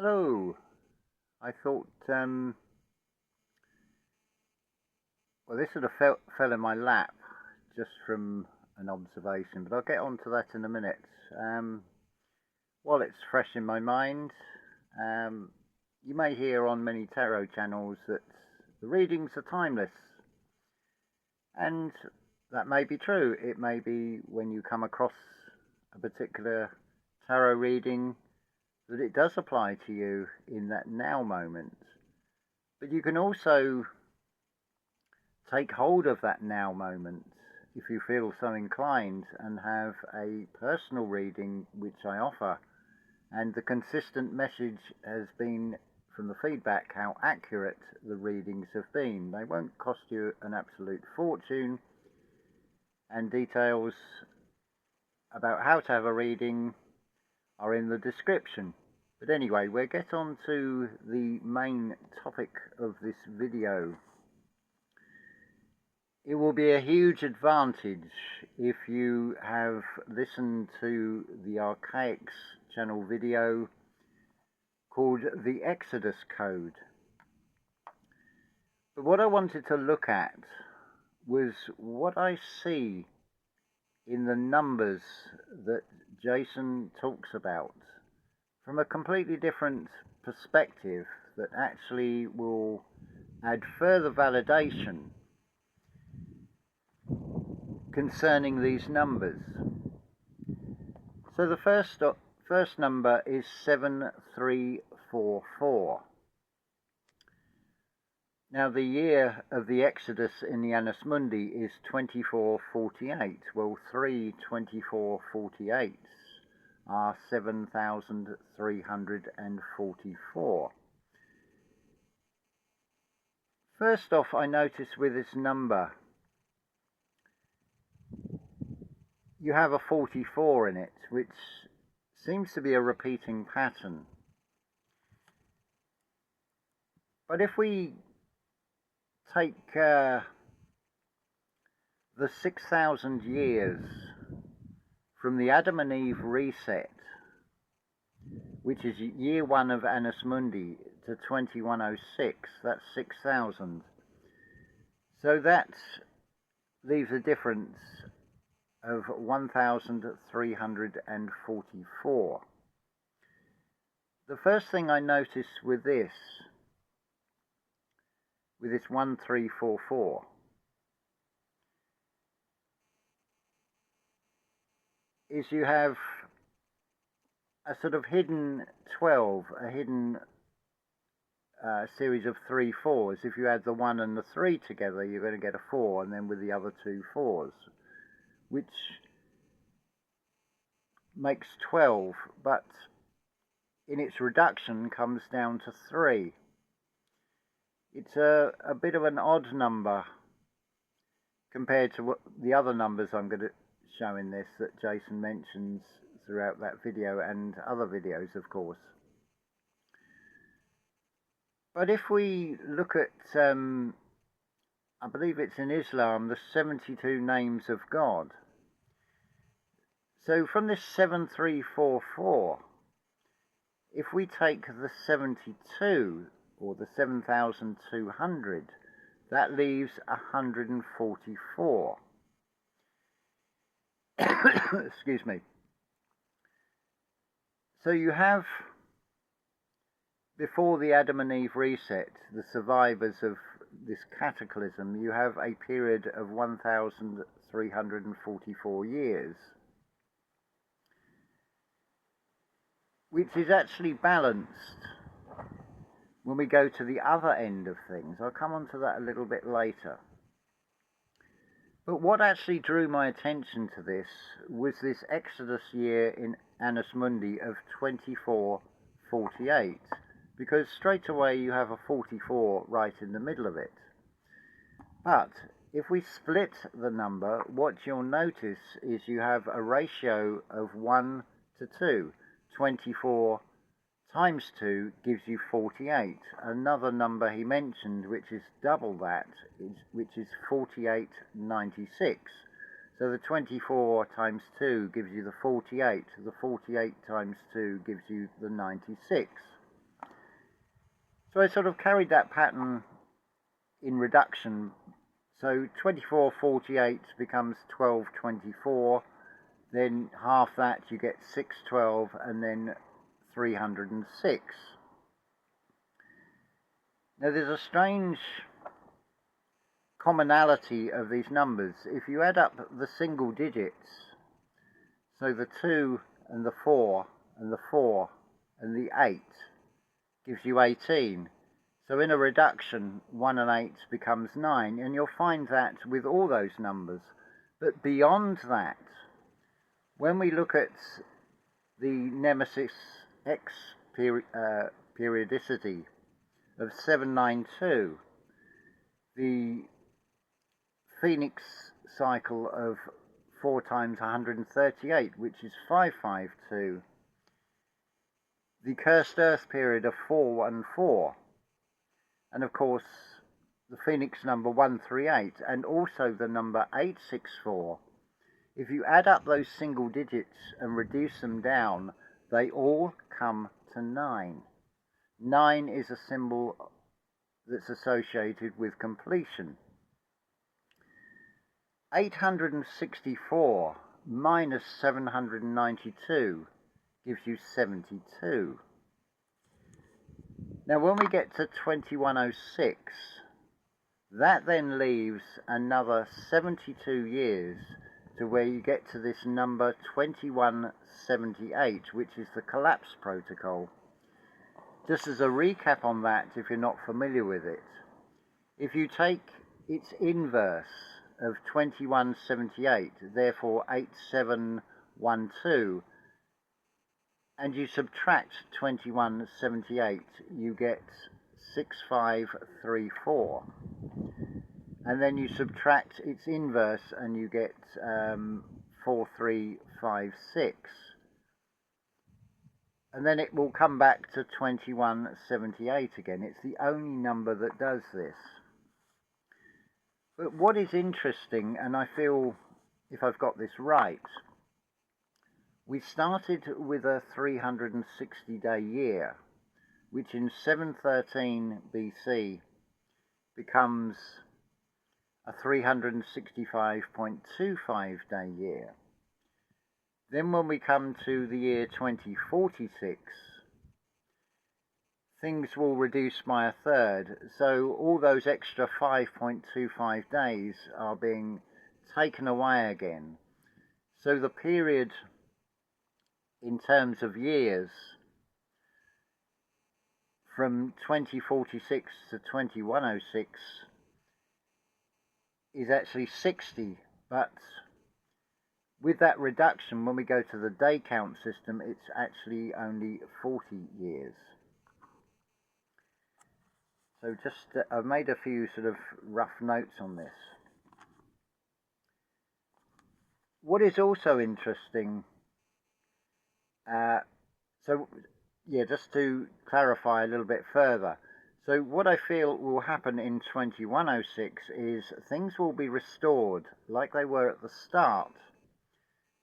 Hello. I thought, well, this sort of fell in my lap just from an observation, but I'll get onto that in a minute. Um, while it's fresh in my mind, um, you may hear on many tarot channels that the readings are timeless, and that may be true. It may be when you come across a particular tarot reading that it does apply to you in that now moment. But you can also take hold of that now moment if you feel so inclined and have a personal reading which I offer. And the consistent message has been from the feedback how accurate the readings have been. They won't cost you an absolute fortune, and details about how to have a reading are in the description. But anyway, we'll get on to the main topic of this video. It will be a huge advantage if you have listened to the Archaix channel video called the Exodus Code. But what I wanted to look at was what I see in the numbers that Jason talks about from a completely different perspective that actually will add further validation concerning these numbers. So the first number is 7344. Now the year of the Exodus in the Annus Mundi is 2448. Well, 3 2448s are 7,344. First off, I notice with this number, you have a 44 in it, which seems to be a repeating pattern. But if we take the 6,000 years from the Adam and Eve reset, which is year 1 of Annus Mundi, to 2106, that's 6,000. So that leaves a difference of 1,344. The first thing I notice with this 1344, is you have a sort of hidden 12, a hidden series of 3 4s. If you add the 1 and the 3 together, you're going to get a 4, and then with the other 2 4s, which makes 12, but in its reduction comes down to 3. It's a bit of an odd number compared to what the other numbers I'm going to show in this that Jason mentions throughout that video and other videos, of course. But if we look at, I believe it's in Islam, the 72 names of God. So from this 7344, if we take the 72, or the 7,200, that leaves 144. Excuse me. So you have, before the Adam and Eve reset, the survivors of this cataclysm, you have a period of 1,344 years, which is actually balanced when we go to the other end of things. I'll come on to that a little bit later. But what actually drew my attention to this was this Exodus year in Annus Mundi of 2448, because straight away you have a 44 right in the middle of it. But if we split the number, what you'll notice is you have a ratio of 1 to 2. 24 times 2 gives you 48. Another number he mentioned, which is double that, which is 4896. So the 24 times 2 gives you the 48. The 48 times 2 gives you the 96. So I sort of carried that pattern in reduction. So 2448 becomes 1224, then half that you get 612, and then 306. Now there's a strange commonality of these numbers. If you add up the single digits, so the 2 and the 4 and the 4 and the 8 gives you 18. So in a reduction, 1 and 8 becomes 9, and you'll find that with all those numbers. But beyond that, when we look at the Nemesis X periodicity of 792, the Phoenix cycle of 4 times 138, which is 552, the Cursed Earth period of 414, and of course the Phoenix number 138, and also the number 864. If you add up those single digits and reduce them down, they all come to 9. 9 is a symbol that's associated with completion. 864 minus 792 gives you 72. Now when we get to 2106, that then leaves another 72 years to where you get to this number 2178, which is the collapse protocol. Just as a recap on that, if you're not familiar with it, if you take its inverse of 2178, therefore 8712, and you subtract 2178, you get 6534. And then you subtract its inverse and you get 4356. And then it will come back to 2178 again. It's the only number that does this. But what is interesting, and I feel if I've got this right, we started with a 360-day year, which in 713 BC becomes a 365.25 day year. Then when we come to the year 2046, things will reduce by a third. So all those extra 5.25 days are being taken away again. So the period in terms of years from 2046 to 2106 is actually 60, but with that reduction, when we go to the day count system, it's actually only 40 years. So just, I've made a few sort of rough notes on this. What is also interesting, just to clarify a little bit further. So what I feel will happen in 2106 is things will be restored like they were at the start.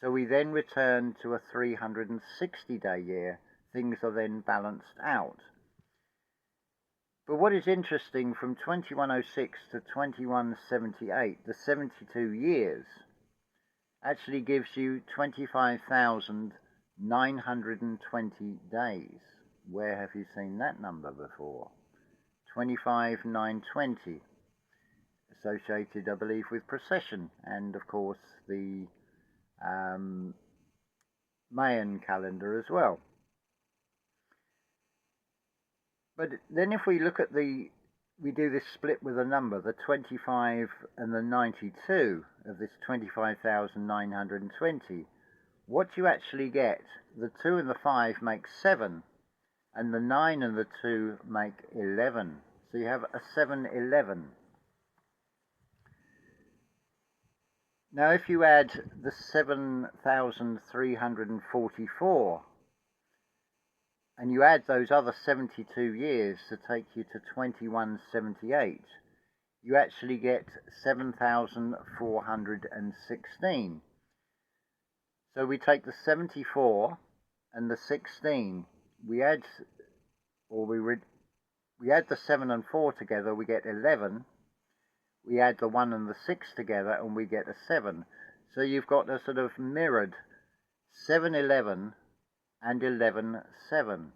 So we then return to a 360-day year. Things are then balanced out. But what is interesting, from 2106 to 2178, the 72 years, actually gives you 25,920 days. Where have you seen that number before? 25,920, associated, I believe, with procession, and of course the Mayan calendar as well. But then if we look at we do this split with a number, the 25 and the 92 of this 25,920, what you actually get, the 2 and the 5 make 7, and the 9 and the 2 make 11. So you have a 711. Now if you add the 7,344, and you add those other 72 years to take you to 2178, you actually get 7,416. So we take the 74 and the 16, we add, or we we add the 7 and 4 together, we get 11. We add the 1 and the 6 together and we get a 7. So you've got a sort of mirrored 7, 11 and 11, 7.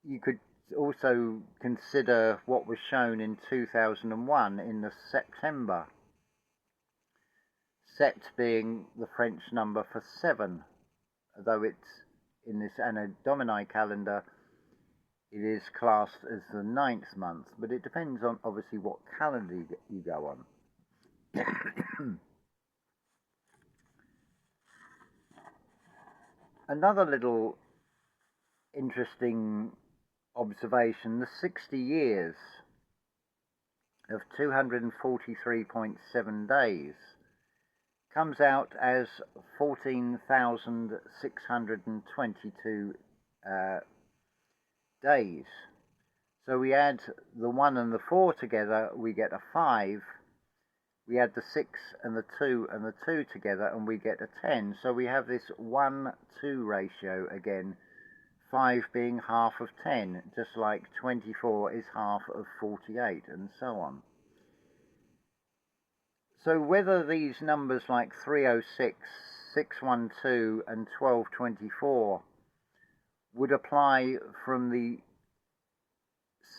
You could also consider what was shown in 2001 in the September. Sept being the French number for 7, although it's in this Anno Domini calendar, it is classed as the 9th month, but it depends on obviously what calendar you go on. Another little interesting observation, the 60 years of 243.7 days comes out as 14,622 days. So we add the 1 and the 4 together, we get a 5. We add the 6 and the 2 and the 2 together and we get a 10. So we have this 1-2 ratio again, 5 being half of 10, just like 24 is half of 48 and so on. So whether these numbers like 306, 612 and 1224 would apply from the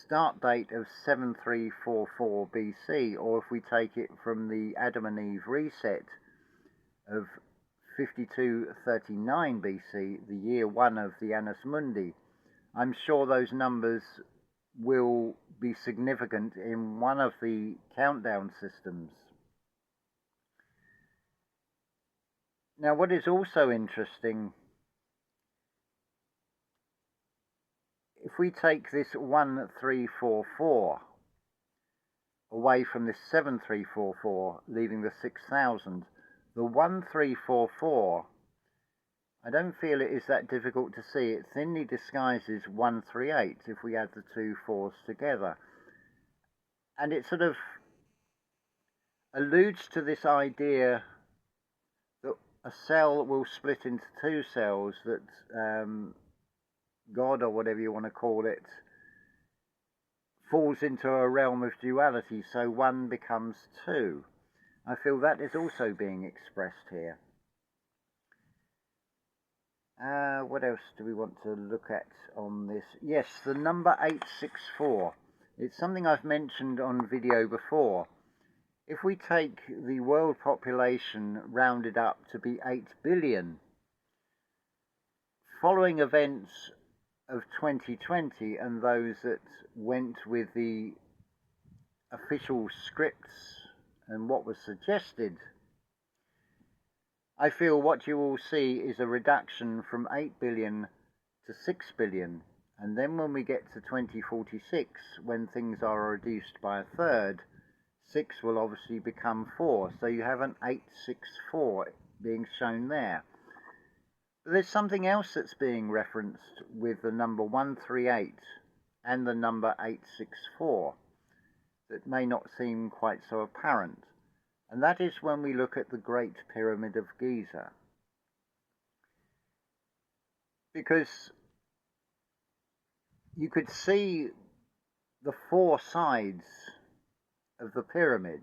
start date of 7344 BC, or if we take it from the Adam and Eve reset of 5239 BC, the year 1 of the Annus Mundi, I'm sure those numbers will be significant in one of the countdown systems. Now, what is also interesting, if we take this 1344 away from this 7344, leaving the 6000, the 1344, I don't feel it is that difficult to see. It thinly disguises 138 if we add the 2 4s together. And it sort of alludes to this idea that a cell will split into 2 cells, that God, or whatever you want to call it, falls into a realm of duality, so 1 becomes 2. I feel that is also being expressed here. What else do we want to look at on this? Yes, the number 864. It's something I've mentioned on video before. If we take the world population rounded up to be 8 billion, following events of 2020 and those that went with the official scripts and what was suggested, I feel what you will see is a reduction from 8 billion to 6 billion. And then when we get to 2046, when things are reduced by a third, 6 will obviously become 4. So you have an 864 being shown there. But there's something else that's being referenced with the number 138 and the number 864 that may not seem quite so apparent. And that is when we look at the Great Pyramid of Giza. Because you could see the 4 sides of the pyramid,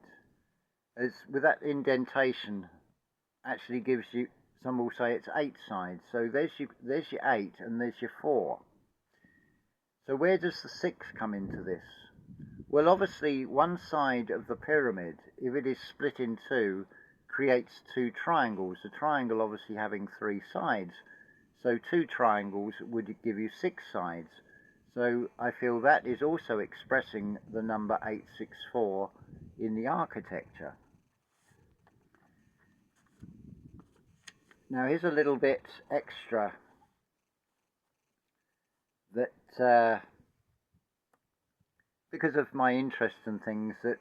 as with that indentation actually gives you, some will say it's 8 sides. So there's your 8 and there's your 4. So where does the 6 come into this? Well, obviously one side of the pyramid, if it is split in 2, creates 2 triangles. A triangle obviously having 3 sides. So 2 triangles would give you 6 sides. So I feel that is also expressing the number 864 in the architecture. Now here's a little bit extra that because of my interest in things that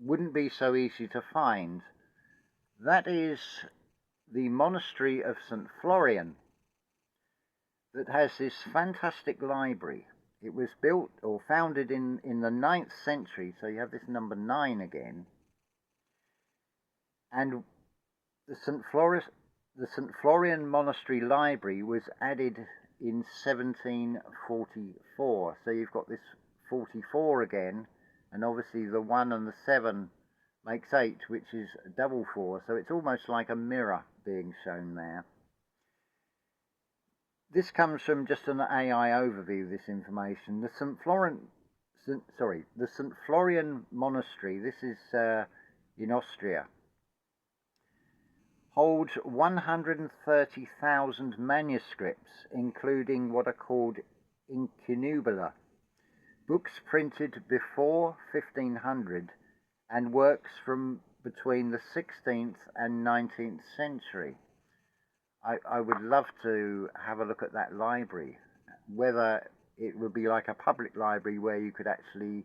wouldn't be so easy to find. That is the monastery of St. Florian, that has this fantastic library. It was built or founded in the 9th century, so you have this number 9 again. And the St. Florian Monastery Library was added in 1744. So you've got this 44 again, and obviously the 1 and the 7 makes 8, which is double 4. So it's almost like a mirror being shown there. This comes from just an AI overview, this information. The St. Florian Monastery, this is in Austria, holds 130,000 manuscripts, including what are called incunabula, books printed before 1500 and works from between the 16th and 19th century. I would love to have a look at that library, whether it would be like a public library where you could actually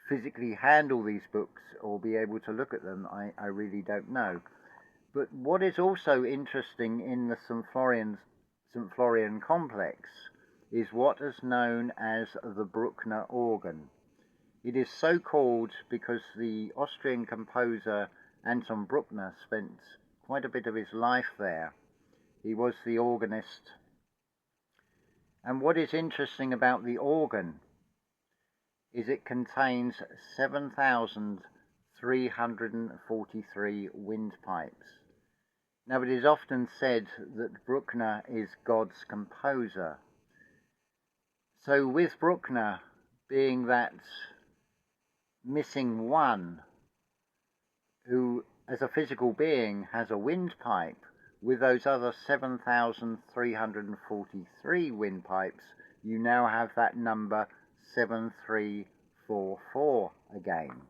physically handle these books or be able to look at them. I really don't know. But what is also interesting in the St. Florian complex is what is known as the Bruckner organ. It is so called because the Austrian composer Anton Bruckner spent quite a bit of his life there. He was the organist. And what is interesting about the organ is it contains 7,343 windpipes. Now, it is often said that Bruckner is God's composer. So with Bruckner being that missing one, who as a physical being has a windpipe, with those other 7,343 windpipes, you now have that number 7344 again.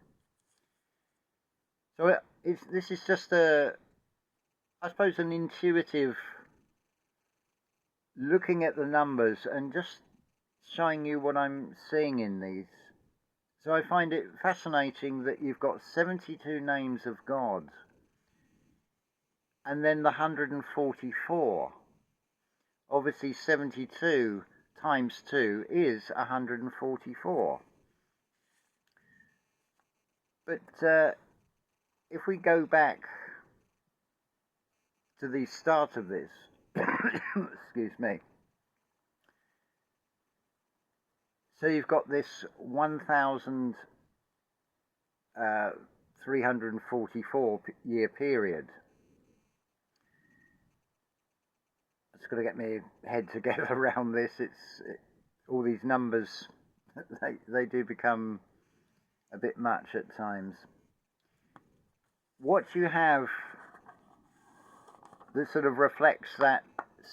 So this is just I suppose an intuitive looking at the numbers and just showing you what I'm seeing in these. So I find it fascinating that you've got 72 names of God, and then the 144. Obviously 72 times 2 is 144. But if we go back to the start of this, excuse me. So you've got this 1,344 year period. I've just got to get my head together around this. All these numbers, they do become a bit much at times. What you have that sort of reflects that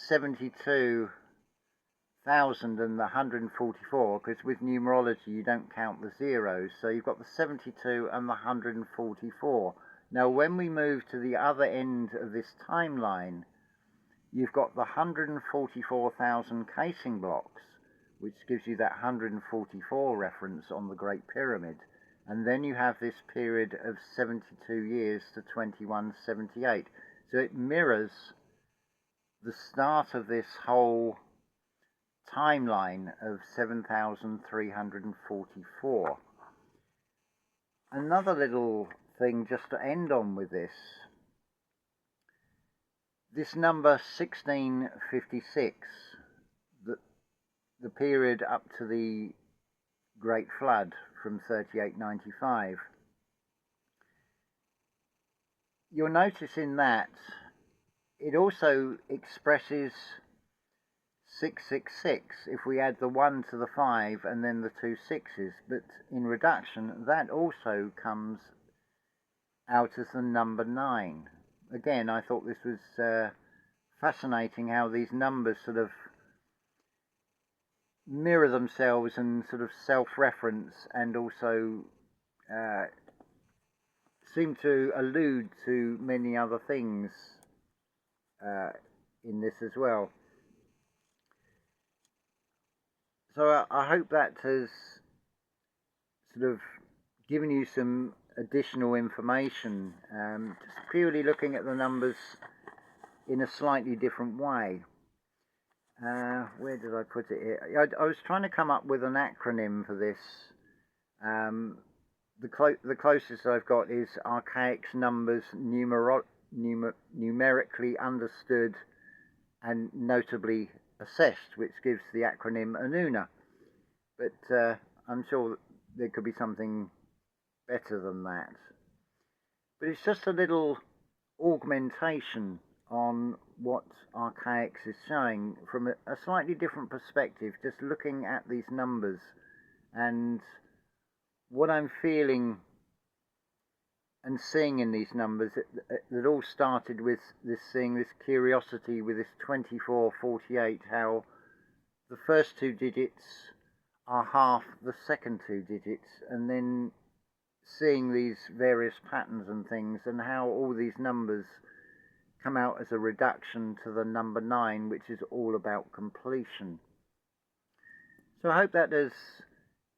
72,000 and the 144, because with numerology you don't count the zeros, so you've got the 72 and the 144. Now when we move to the other end of this timeline, you've got the 144,000 casing blocks, which gives you that 144 reference on the Great Pyramid, and then you have this period of 72 years to 2178. So it mirrors the start of this whole timeline of 7,344. Another little thing just to end on with this number 1656, the period up to the Great Flood from 3895. You'll notice in that it also expresses 666 if we add the 1 to the 5 and then the 2 6s, but in reduction that also comes out as the number 9. Again, I thought this was fascinating how these numbers sort of mirror themselves and sort of self-reference, and also seem to allude to many other things in this as well. So I hope that has sort of given you some additional information, just purely looking at the numbers in a slightly different way. Where did I put it here? I was trying to come up with an acronym for this. The closest I've got is Archaix numbers numerically understood and notably assessed, which gives the acronym ANUNA. But I'm sure there could be something better than that. But it's just a little augmentation on what Archaix is showing from a slightly different perspective, just looking at these numbers and what I'm feeling and seeing in these numbers. That all started with seeing this curiosity with this 2448, how the first two digits are half the second two digits, and then seeing these various patterns and things, and how all these numbers come out as a reduction to the number 9, which is all about completion. So I hope that has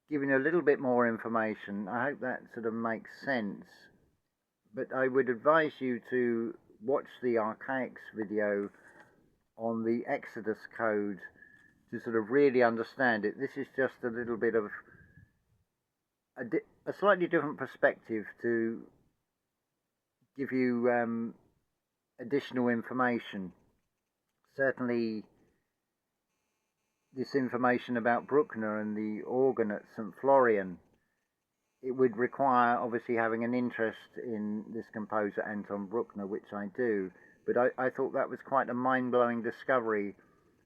given you a little bit more information. I hope that sort of makes sense. But I would advise you to watch the Archaix video on the Exodus code to sort of really understand it. This is just a little bit of a slightly different perspective to give you additional information. Certainly this information about Bruckner and the organ at St. Florian, it would require obviously having an interest in this composer Anton Bruckner, which I do, but I thought that was quite a mind-blowing discovery,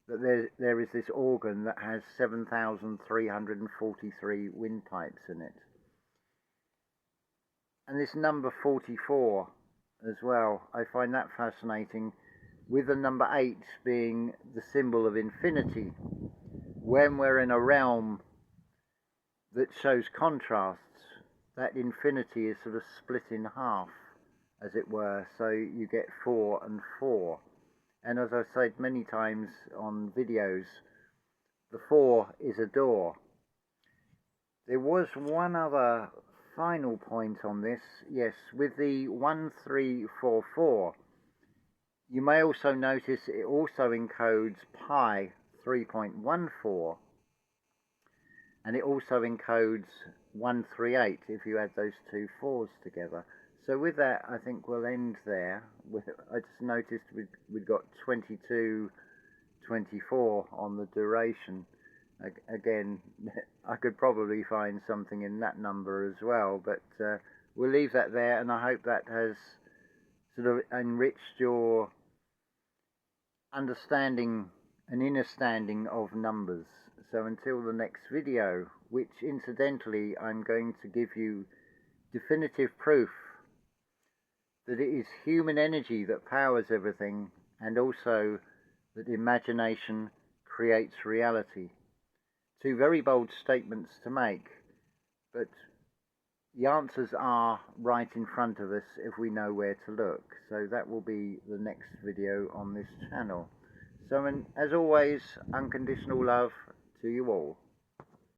that there is this organ that has 7,343 windpipes in it. And this number 44 as well, I find that fascinating, with the number 8 being the symbol of infinity. When we're in a realm that shows contrasts, that infinity is sort of split in half, as it were, so you get 4 and 4. And as I've said many times on videos, the 4 is a door. There was one other final point on this. Yes, with the 1344, you may also notice it also encodes pi 3.14, and it also encodes 138 if you add those two 4s together. So with that, I think we'll end there. I just noticed we'd got 2224 on the duration. Again, I could probably find something in that number as well, but we'll leave that there, and I hope that has sort of enriched your understanding and understanding of numbers. So until the next video, which incidentally I'm going to give you definitive proof that it is human energy that powers everything, and also that imagination creates reality. Two very bold statements to make, but the answers are right in front of us if we know where to look. So that will be the next video on this channel. So, as always, unconditional love to you all.